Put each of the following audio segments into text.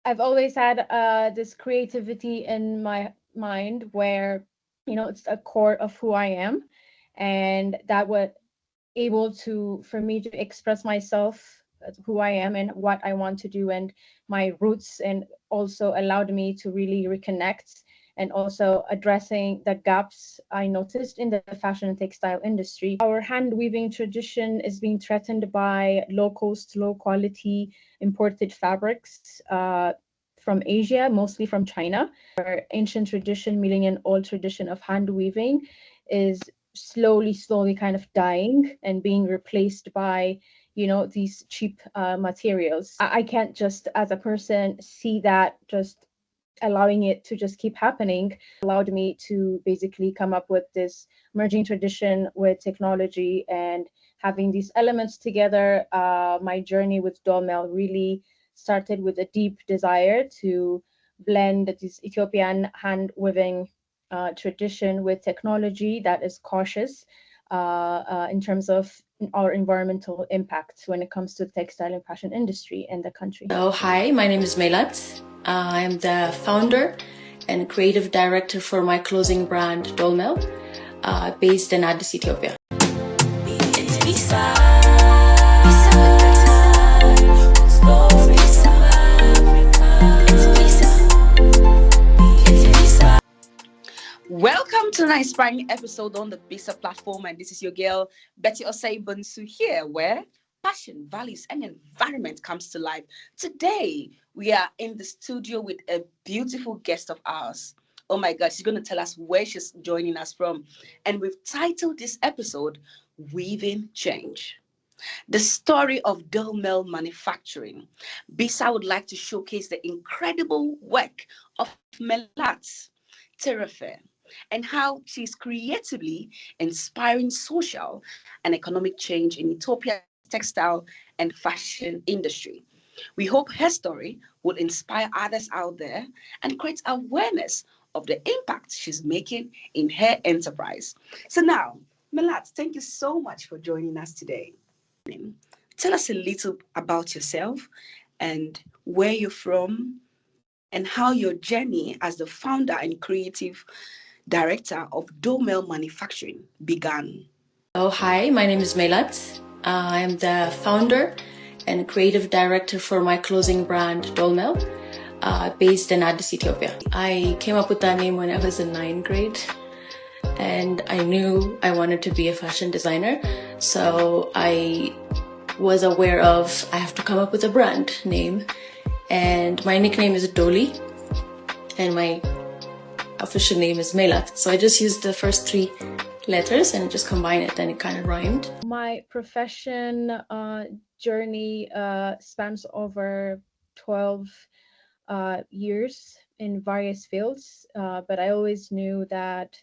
I've always had this creativity in my mind where, it's a core of who I am, and that was able to for me to express myself as who I am and what I want to do and my roots, and also allowed me to really reconnect and also addressing the gaps I noticed in the fashion and textile industry. Our hand weaving tradition is being threatened by low cost, low quality imported fabrics from Asia, mostly from China. Our ancient tradition, millennium old tradition of hand weaving, is slowly kind of dying and being replaced by these cheap materials. I can't just as a person see that just allowing it to just keep happening. Allowed me to basically come up with this merging tradition with technology and having these elements together. My journey with DolMel really started with a deep desire to blend this Ethiopian hand weaving tradition with technology that is cautious in terms of our environmental impacts when it comes to the textile and fashion industry in the country. So, hi, my name is Melat. I'm the founder and creative director for my clothing brand DolMel, based in Addis, Ethiopia. Welcome to an inspiring episode on the Bisa platform, and this is your girl Betty Osei Bunsu here, where passion, values, and environment comes to life. Today, we are in the studio with a beautiful guest of ours. Oh my God, she's going to tell us where she's joining us from, and we've titled this episode "Weaving Change." The story of DolMel manufacturing. Bisa would like to showcase the incredible work of Melat Terefe and how she's creatively inspiring social and economic change in Ethiopia's textile and fashion industry. We hope her story will inspire others out there and create awareness of the impact she's making in her enterprise. So now, Melat, thank you so much for joining us today. Tell us a little about yourself and where you're from and how your journey as the founder and creative director of DolMel Manufacturing began. Oh, hi, my name is Melat. I'm the founder and creative director for my clothing brand DolMel, based in Addis, Ethiopia. I came up with that name when I was in ninth grade, and I knew I wanted to be a fashion designer. So I was aware of I have to come up with a brand name, and my nickname is Dolly, and my official name is Melat. So I just used the first three letters and just combine it, and it kind of rhymed. My profession journey spans over 12 years in various fields, but I always knew that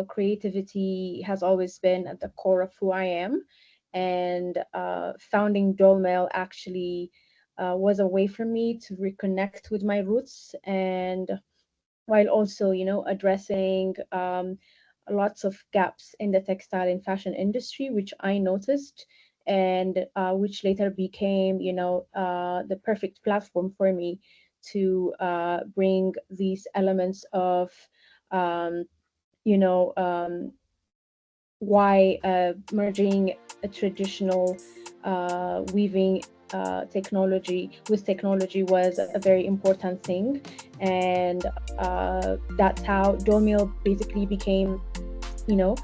creativity has always been at the core of who I am, and founding DolMel actually was a way for me to reconnect with my roots, and while also addressing lots of gaps in the textile and fashion industry which I noticed, and which later became the perfect platform for me to bring these elements of um, you know why merging a traditional weaving technology with technology was a very important thing, and that's how DolMil basically became, you know,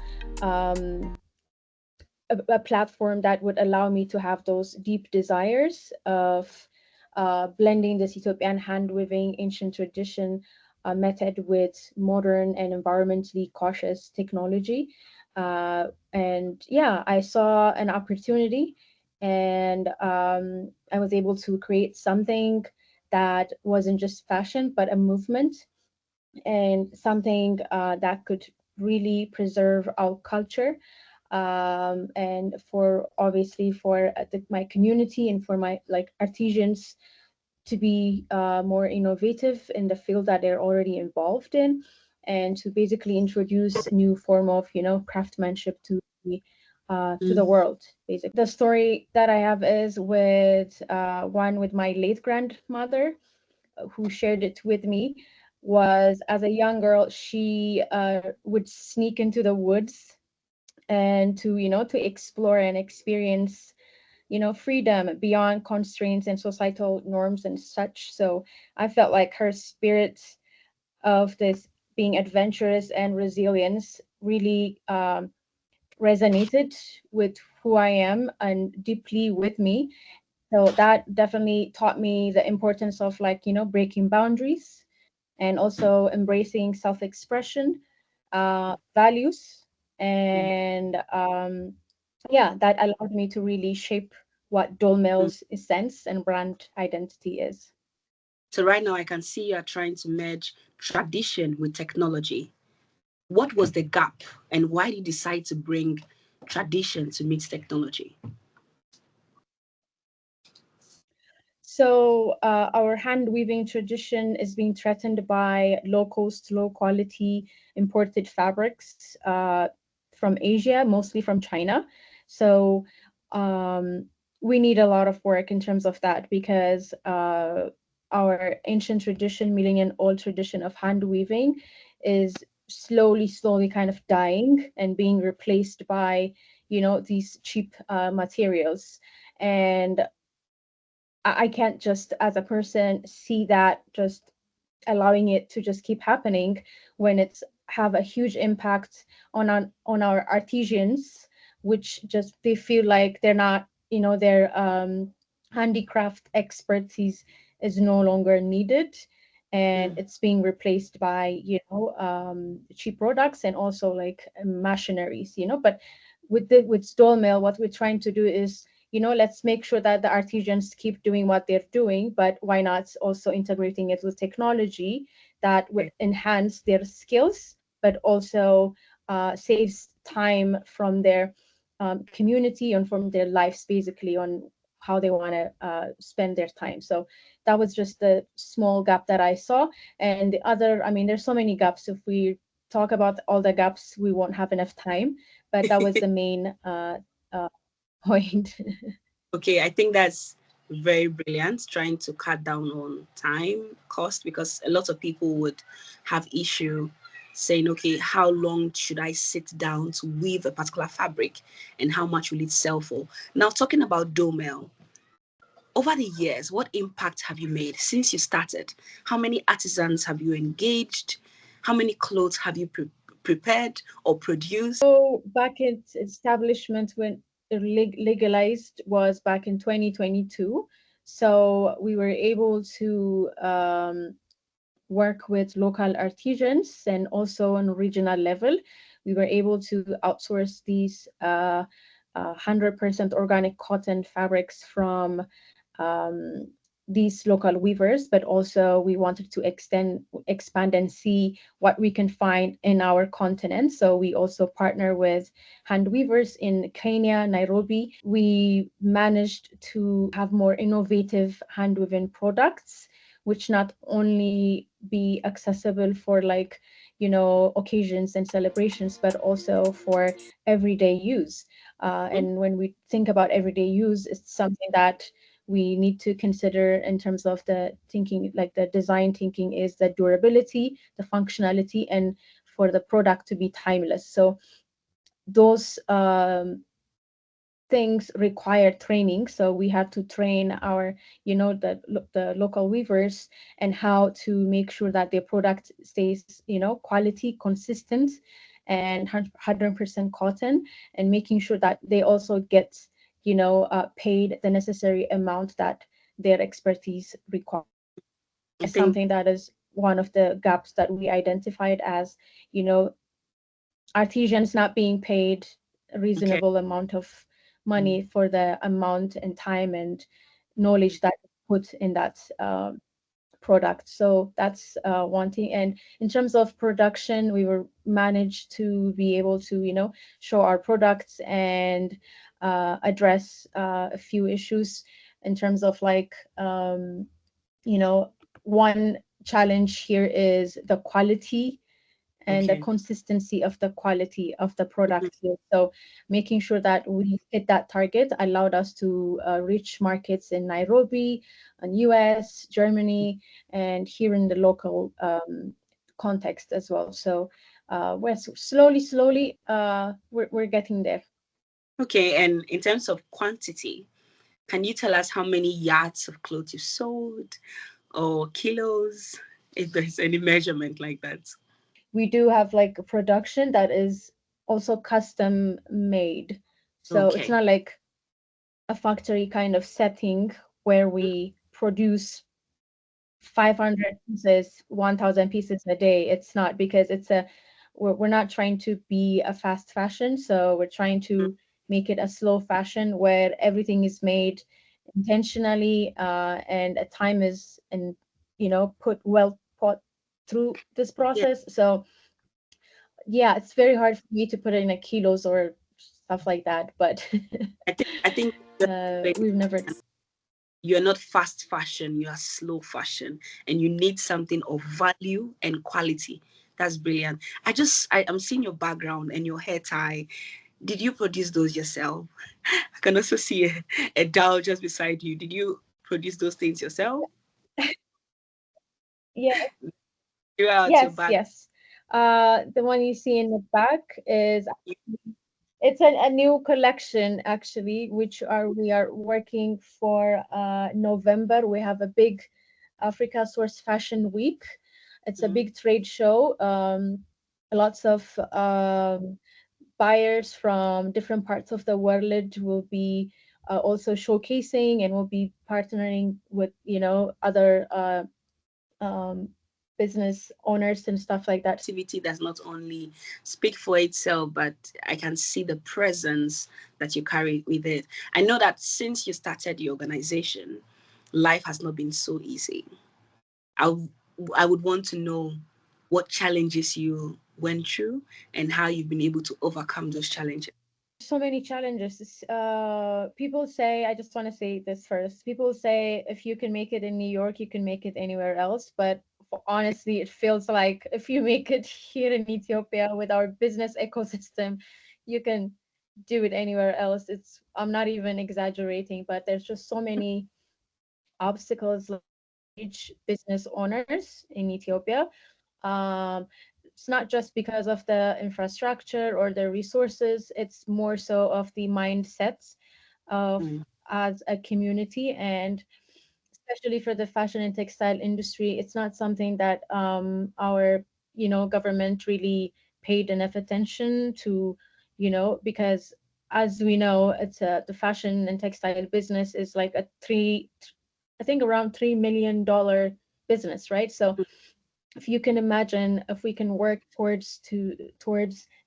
um, a platform that would allow me to have those deep desires of blending this Ethiopian hand weaving ancient tradition method with modern and environmentally cautious technology. And yeah, I saw an opportunity, and I was able to create something that wasn't just fashion, but a movement, and something that could really preserve our culture, and for obviously for my community and for my like artisans to be more innovative in the field that they're already involved in, and to basically introduce new form of craftsmanship to the to the world, basically. The story that I have is with one with my late grandmother, who shared it with me. Was as a young girl, she would sneak into the woods and to to explore and experience freedom beyond constraints and societal norms and such. So I felt like her spirit of this being adventurous and resilience really resonated with who I am and deeply with me. So that definitely taught me the importance of, like, breaking boundaries and also embracing self-expression, values, and yeah, that allowed me to really shape what DolMel's essence and brand identity is. So right now I can see you are trying to merge tradition with technology. What was the gap and why did you decide to bring tradition to meet technology? So our hand weaving tradition is being threatened by low cost, low quality imported fabrics from Asia, mostly from China. So um, we need a lot of work in terms of that, because our ancient tradition, millennium old tradition of hand weaving, is slowly kind of dying and being replaced by these cheap materials. And I can't just, as a person, see that just allowing it to just keep happening when it's have a huge impact on our artisans, which just they feel like they're not, their handicraft expertise is no longer needed, and Mm. it's being replaced by cheap products and also like machineries. But with DolMel, what we're trying to do is, let's make sure that the artisans keep doing what they're doing, but why not also integrating it with technology that would Okay. enhance their skills, but also saves time from their community and from their lives, basically, on how they want to spend their time. So that was just the small gap that I saw. And the other, I mean, there's so many gaps. If we talk about all the gaps, we won't have enough time. But that was the main uh, point. Okay, I think that's very brilliant, trying to cut down on time cost, because a lot of people would have issue saying, okay, how long should I sit down to weave a particular fabric and how much will it sell for? Now, talking about DolMel, over the years, what impact have you made since you started? How many artisans have you engaged? How many clothes have you prepared or produced? So back in establishment, when it legalized, was back in 2022. So we were able to work with local artisans, and also on regional level we were able to outsource these 100% organic cotton fabrics from um, these local weavers. But also we wanted to expand and see what we can find in our continent. So we also partner with hand weavers in Kenya, Nairobi. We managed to have more innovative hand woven products, which not only be accessible for, like, occasions and celebrations, but also for everyday use. Mhm. And when we think about everyday use, it's something that we need to consider in terms of the thinking, like the design thinking, is the durability, the functionality, and for the product to be timeless. So those things require training. So we have to train our, the local weavers, and how to make sure that their product stays, quality, consistent, and 100% cotton, and making sure that they also get, paid the necessary amount that their expertise requires. I Is think, something that is one of the gaps that we identified as, you know, artisans not being paid a okay. reasonable amount of Mm. money for the amount and time and knowledge that is put in that product. So that's one thing. And in terms of production, we were managed to be able to, show our products and address a few issues in terms of, like, you know, one challenge here is the quality and the Okay. consistency of the quality of the product here. So making sure that we hit that target allowed us to reach markets in Nairobi, and US, Germany, and here in the local context as well. So we're slowly, we're getting there. Okay. And in terms of quantity, can you tell us how many yards of clothes you sold or kilos, if there's any measurement like that? We do have like a production that is also custom made. So it's Okay. not like a factory kind of setting where we produce 500 pieces, 1000 pieces a day. It's not, because we're not trying to be a fast fashion. So we're trying to make it a slow fashion where everything is made intentionally, and a time is, and put through this Yeah. process. So yeah, it's very hard for me to put it in a kilos or stuff like that, but I think we've never. you're not fast fashion, you are slow fashion, and you need something of value and quality. That's brilliant. I'm seeing your background and your hair tie. Did you produce those yourself? I can also see a dowel just beside you. Did you produce those things yourself? Yeah, You are out your yes, back. yes. The one you see in the back is, it's a new collection actually, which are we are working for November. We have a big Africa Source Fashion Week. It's a Mhm. big trade show. Lots of buyers from different parts of the world will be also showcasing, and will be partnering with other um, business owners and stuff like that. Activity does not only speak for itself, but I can see the presence that you carry with it. I know that since you started the organization, life has not been so easy. I, I would want to know what challenges you went through and how you've been able to overcome those challenges. So many challenges. People say, I just want to say this first. People say if you can make it in New York, you can make it anywhere else. But honestly, it feels like if you make it here in Ethiopia with our business ecosystem, you can do it anywhere else. I'm not even exaggerating, but there's just so many obstacles like each business owners in Ethiopia. Um, it's not just because of the infrastructure or the resources, it's more so of the mindsets of Mm, as a community. And especially for the fashion and textile industry, it's not something that our government really paid enough attention to, because as we know, the fashion and textile business is like I think around $3 million business, right? So if you can imagine, if we can work towards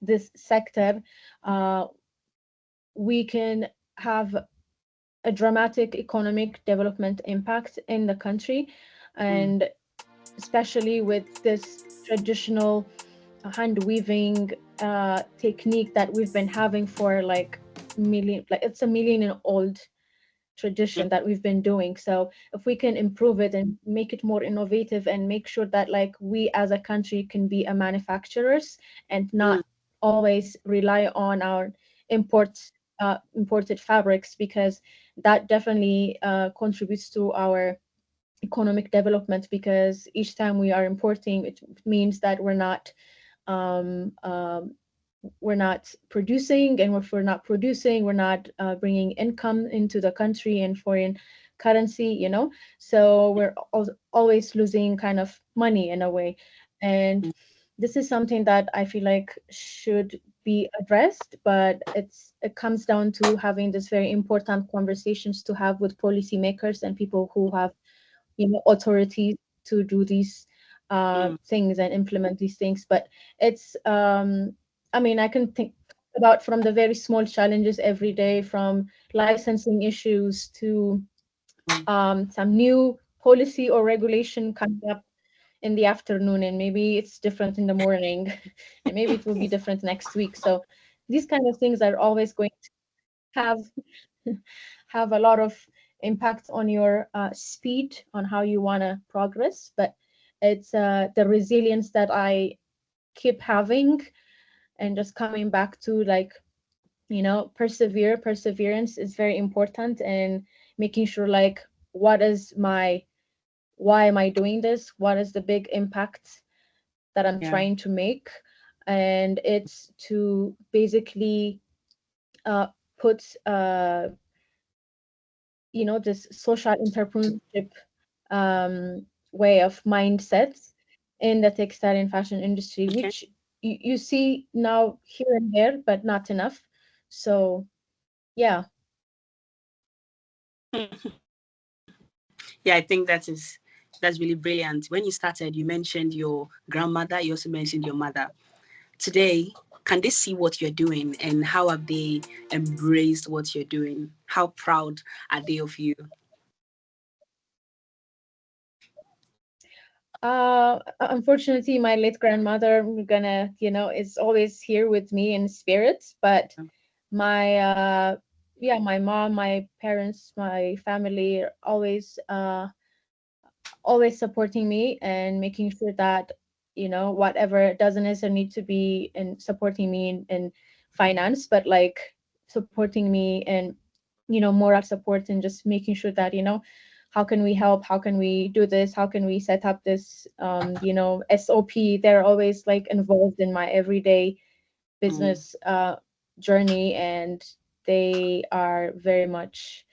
this sector, uh, we can have a dramatic economic development impact in the country, mm, and especially with this traditional hand weaving technique that we've been having for like it's a million and old yeah, tradition that we've been doing. So if we can improve it and make it more innovative, and make sure that like we as a country can be a manufacturers and mm, not always rely on our imported fabrics, because that definitely contributes to our economic development, because each time we are importing, it means that um, um, we're not producing, and if we're not producing, we're not bringing income into the country in foreign currency, so we're always losing kind of money in a way. And mm, this is something that I feel like should be addressed, but it comes down to having this very important conversations to have with policymakers and people who have authority to do these mm, things and implement these things. But it's I mean, I can think about from the very small challenges every day, from licensing issues to mm. some new policy or regulation coming up in the afternoon, and maybe it's different in the morning and maybe it will be different next week. So these kind of things are always going to have have a lot of impact on your speed on how you want to progress. But it's the resilience that I keep having, and just coming back to like, perseverance is very important, and making sure like, what is my why am I doing this, what is the big impact that I'm Yeah. trying to make. And it's to basically uh, put this social entrepreneurship way of mindsets in the textile and fashion industry, Okay. which you see now here and there, but not enough. So yeah. Yeah, I think that's really brilliant. When you started, you mentioned your grandmother, you also mentioned your mother. Today, can they see what you're doing and how have they embraced what you're doing? How proud are they of you? Unfortunately, my late grandmother, is always here with me in spirit, but my yeah, my mom, my parents, my family are always supporting me and making sure that, whatever doesn't necessarily need to be in supporting me in finance, but like supporting me and, moral support, and just making sure that, how can we help, how can we do this, how can we set up this SOP. They're always like involved in my everyday Mm, business journey, and they are very much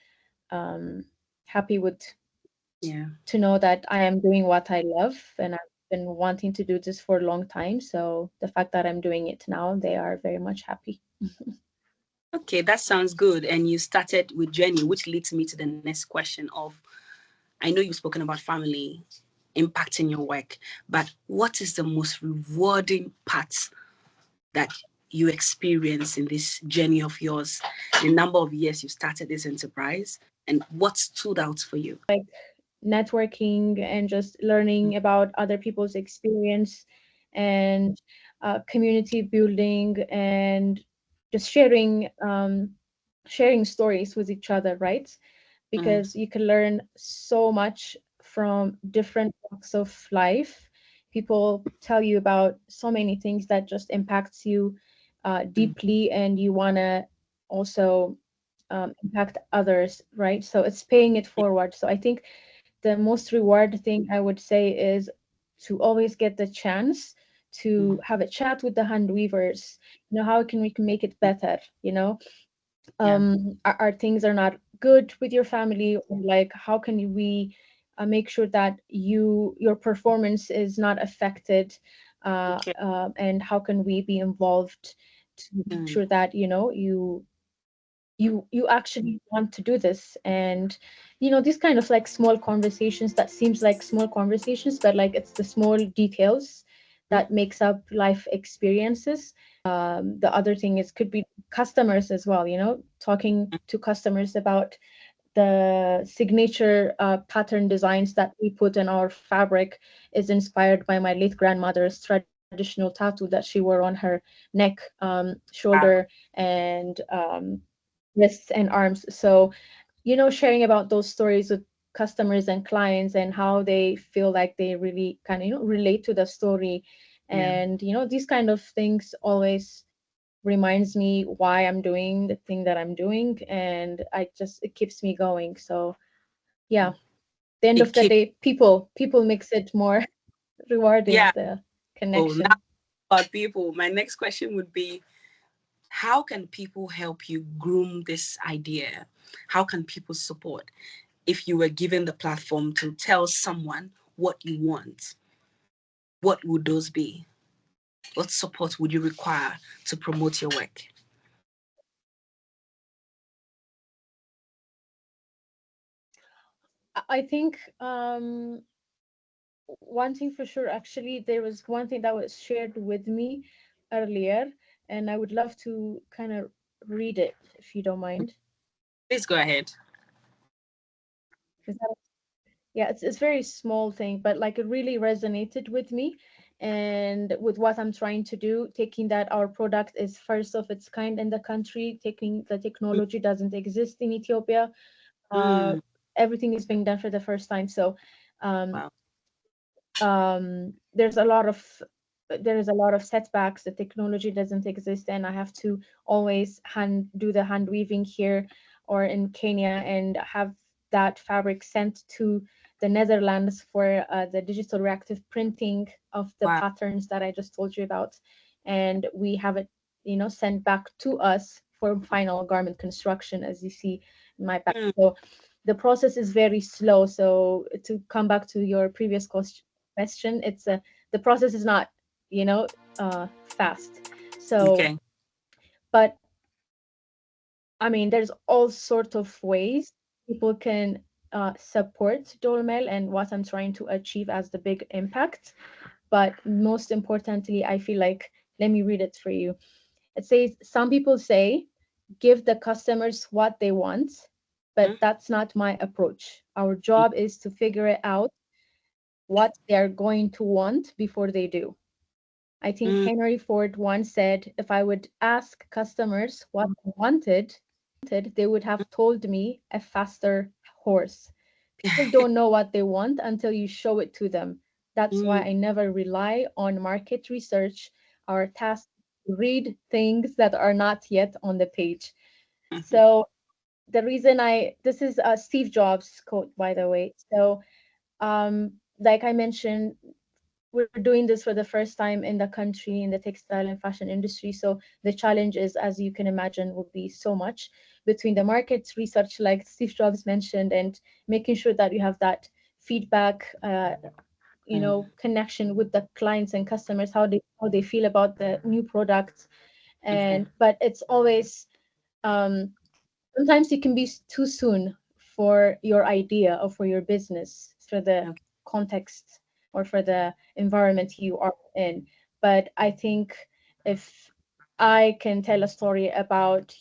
happy with yeah. to know that I am doing what I love, and I've been wanting to do this for a long time. So the fact that I'm doing it now, they are very much happy. Okay, that sounds good. And you started with Jenny, which leads me to the next question of I know you've spoken about family impacting your work, but what is the most rewarding part that you experience in this journey of yours, the number of years you started this enterprise, and what stood out for you? Like networking and just learning about other people's experience, and community building, and just sharing stories with each other, right? Mm, Because you can learn so much from different walks of life. People tell you about so many things that just impacts you mm, deeply, and you want to also impact others, right? So it's paying it forward. So I think the most reward thing I would say is to always get the chance to mm, have a chat with the hand weavers. How can we can make it better? yeah. Our things are not good with your family, or like how can we make sure that your performance is not affected, Okay. and how can we be involved to make Mm, sure that you actually want to do this. And these kind of like small conversations that seems like small conversations, but like it's the small details mm, that makes up life experiences. The other thing is could be customers as well, talking to customers about the signature pattern designs that we put in our fabric is inspired by my late grandmother's traditional tattoo that she wore on her neck, shoulder, wow. and wrists and arms. So, sharing about those stories with customers and clients, and how they feel like they really kind of, relate to the story. Yeah. And, these kind of things always reminds me why I'm doing the thing that I'm doing. And it keeps me going. So, yeah, the end It of the keeps, day, people makes it more rewarding, yeah. the Oh, now connection. about people. My next question would be how can people help you groom this idea? How can people support? If you were given the platform to tell someone what you want, what would those be? What support would you require to promote your work? I think one thing for sure, actually, there was one thing that was shared with me earlier, and I would love to kind of read it if you don't mind. Please go ahead. Is that Yeah, it's very small thing, but like it really resonated with me and with what I'm trying to do, taking that our product is first of its kind in the country, taking the technology doesn't exist in Ethiopia. Uh, Mm, Everything is being done for the first time. So um, wow. there's a lot of there is a lot of setbacks. The technology doesn't exist, and I have to always do the hand weaving here or in Kenya and have that fabric sent to the Netherlands for the digital reactive printing of the Wow. patterns that I just told you about, and we have it, sent back to us for final garment construction, as you see in my back. Mm, So the process is very slow. So to come back to your previous question, the process is not, fast. So, okay. but I mean, there's all sorts of ways people can support DolMel and what I'm trying to achieve as the big impact. But most importantly, I feel like, let me read it for you. It says, some people say, give the customers what they want, but Mm, that's not my approach. Our job is to figure it out what they're going to want before they do. I think mm, Henry Ford once said, if I would ask customers what they wanted, they would have told me a faster horse. People don't know what they want until you show it to them. That's why mm, I never rely on market research. Our task is to read things that are not yet on the page. mhm. So the reason this is a Steve Jobs quote, by the way. So like I mentioned, we're doing this for the first time in the country in the textile and fashion industry. So the challenge is, as you can imagine, will be so much between the market research, like Steve Jobs mentioned, and making sure that you have that feedback, connection with the clients and customers, how they feel about the new products. Okay. And but it's always um, sometimes it can be too soon for your idea or for your business, for the Okay. context or for the environment you are in. But I think if I can tell a story about,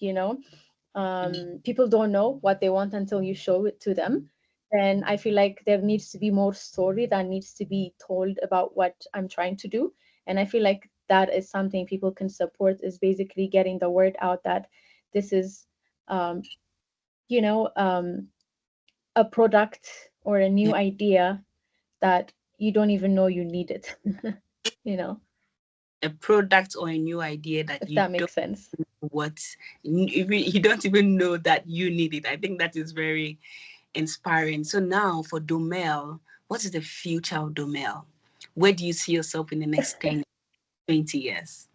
Mm, people don't know what they want until you show it to them, then I feel like there needs to be more story that needs to be told about what I'm trying to do. And I feel like that is something people can support, is basically getting the word out that this is um, you know, um, a product or a yeah. new idea that you don't even know you need it, A product or a new idea that if you that don't makes sense. know you don't even know that you need it. I think that is very inspiring. So now for DolMel, what is the future of DolMel? Where do you see yourself in the next 10, 20 years?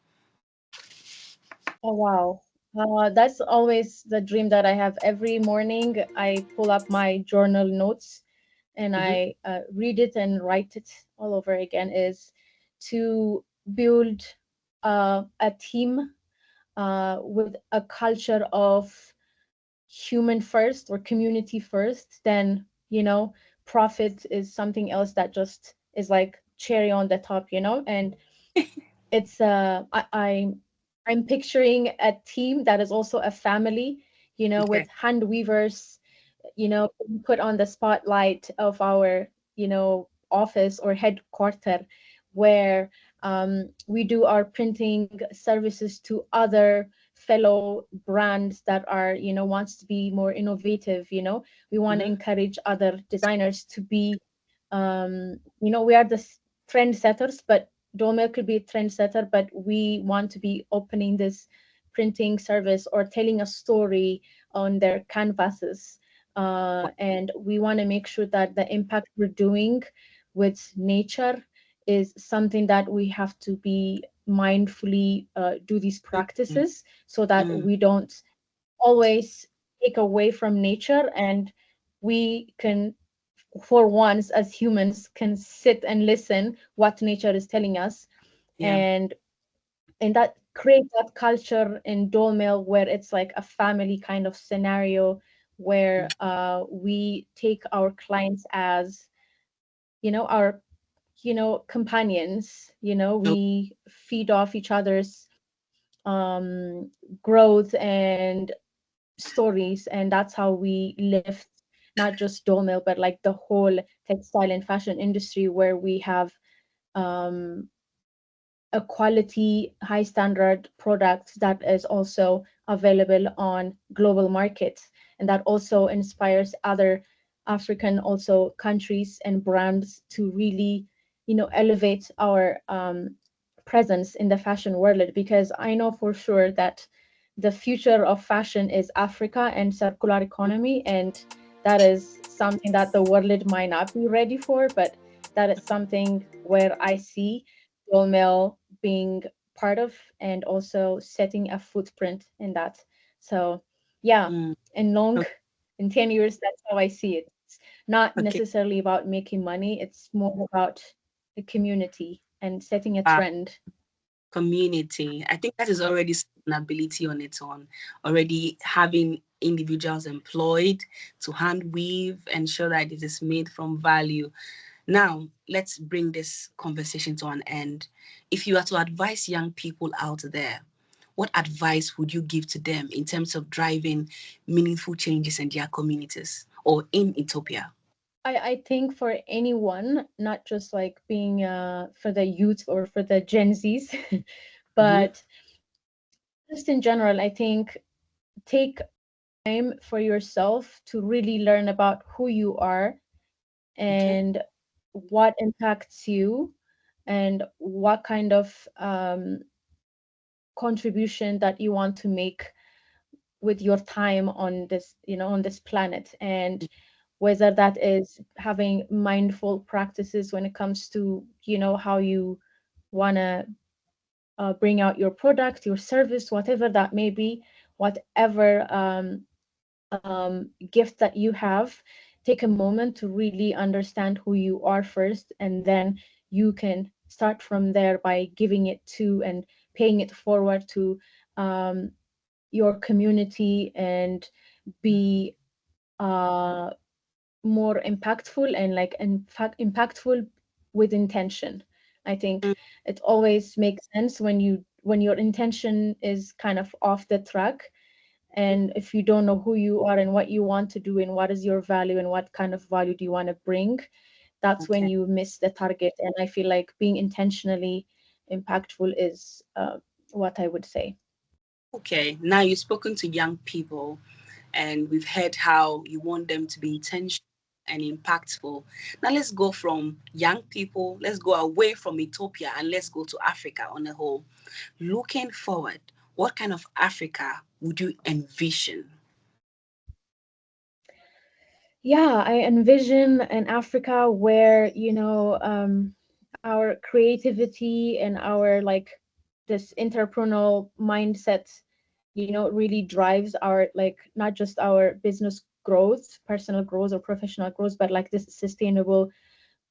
Oh, wow. That's always the dream that I have. Every morning, I pull up my journal notes and Mm-hmm. I read it and write it all over again, is to build a team with a culture of human first or community first, then profit is something else that just is like cherry on the top, and it's I'm picturing a team that is also a family, Okay. with hand weavers, put on the spotlight of our, office or headquarter, where we do our printing services to other fellow brands that are, wants to be more innovative. We want to Mm-hmm. encourage other designers to be, we are the trendsetters, but DolMel could be a trendsetter, but we want to be opening this printing service or telling a story on their canvases, and we want to make sure that the impact we're doing with nature is something that we have to be mindfully do these practices so that Mm-hmm. we don't always take away from nature, and we can, for once as humans, can sit and listen what nature is telling us, Yeah. and that create that culture in DolMel where it's like a family kind of scenario, where we take our clients as, our, companions. So, We feed off each other's um, growth and stories, and that's how we lift not just DolMel but like the whole textile and fashion industry, where we have um, a quality, high standard product that is also available on global markets, and that also inspires other African also countries and brands to really, elevate our presence in the fashion world, because I know for sure that the future of fashion is Africa and circular economy, and that is something that the world might not be ready for, but that is something where I see DolMel being part of and also setting a footprint in that. So yeah, Mm. in long o- in 10 years, that's how I see it. It's not Okay. necessarily about making money, it's more about the community and setting a Uh, trend. community. I think that is already an ability on its own. Already having individuals employed to hand weave, ensure that it is made from value. Now, let's bring this conversation to an end. If you are to advise young people out there, what advice would you give to them in terms of driving meaningful changes in their communities or in Ethiopia? I think for anyone, not just like being for the youth or for the Gen Zs, Mm-hmm. but just in general, I think take time for yourself to really learn about who you are Okay. and what impacts you and what kind of contribution that you want to make with your time on this, on this planet. And whether that is having mindful practices when it comes to, how you want to bring out your product, your service, whatever that may be, whatever gift that you have, take a moment to really understand who you are first, and then you can start from there by giving it to and paying it forward to um, your community, and be uh, more impactful and like in fact impactful with intention. I think Mm. it always makes sense when your intention is kind of off the track, and if you don't know who you are and what you want to do and what is your value and what kind of value do you want to bring, that's when Okay. you miss the target. And I feel like being intentionally impactful is what I would say. Okay. Now you've spoken to young people and we've heard how you want them to be intentional and impactful. Now let's go from young people, let's go away from Ethiopia and let's go to Africa on a whole. Looking forward, what kind of Africa would you envision? Yeah, I envision an Africa where, our creativity and our like this entrepreneurial mindset, really drives our like not just our business growth, personal growth or professional growth, but like this sustainable,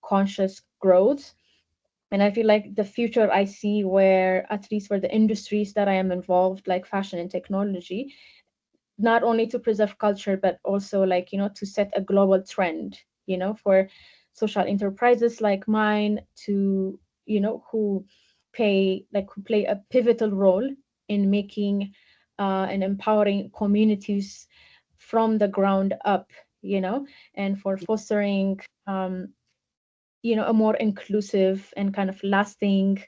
conscious growth. And I feel like the future I see where, at least for the industries that I am involved, like fashion and technology, not only to preserve culture but also like to set a global trend, for social enterprises like mine to, who who play a pivotal role in making and empowering communities from the ground up, and for fostering a more inclusive and kind of lasting,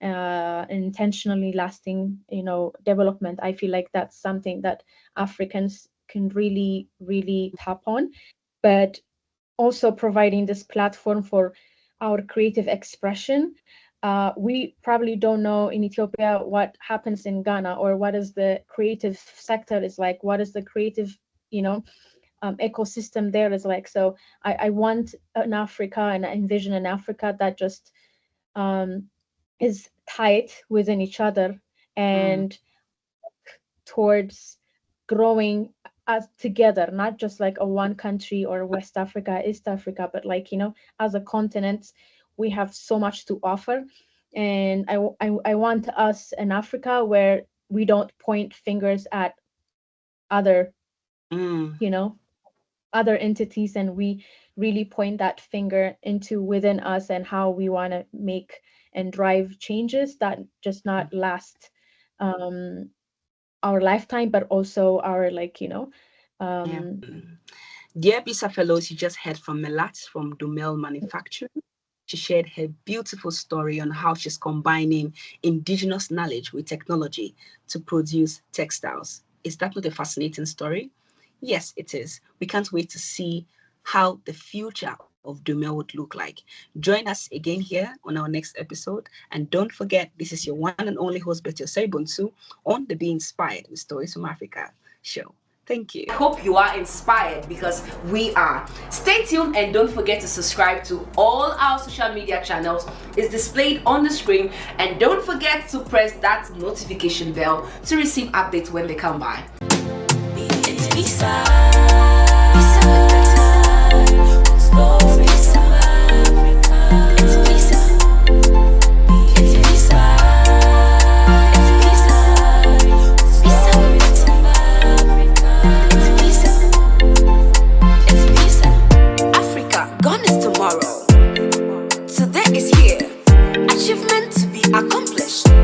intentionally lasting, development. I feel like that's something that Africans can really, really tap on, but also providing this platform for our creative expression. We probably don't know in Ethiopia what happens in Ghana, or what is the creative sector is like, what is the creative, you know, ecosystem there is like. So I want an Africa, and I envision an Africa that just um, is tight within each other Mm, and towards growing as together, not just like a one country or West Africa, East Africa, but like, as a continent, we have so much to offer. And I want us in Africa where we don't point fingers at other, mm, you know, other entities, and we really point that finger into within us and how we want to make and drive changes that just not last um, our lifetime, but also our like, yeah. um, Dear Bisa Fellows, you just heard from Melat from DolMel Manufacturing. She shared her beautiful story on how she's combining indigenous knowledge with technology to produce textiles. Is that not a fascinating story? Yes, it is. We can't wait to see how the future of DolMel would look like. Join us again here on our next episode. And don't forget, this is your one and only host, Betty Osei on the Be Inspired with Stories from Africa show. Thank you. I hope you are inspired because we are. Stay tuned and don't forget to subscribe to all our social media channels. It's displayed on the screen. And don't forget to press that notification bell to receive updates when they come by. It's Visa. Today is here, achievement to be accomplished.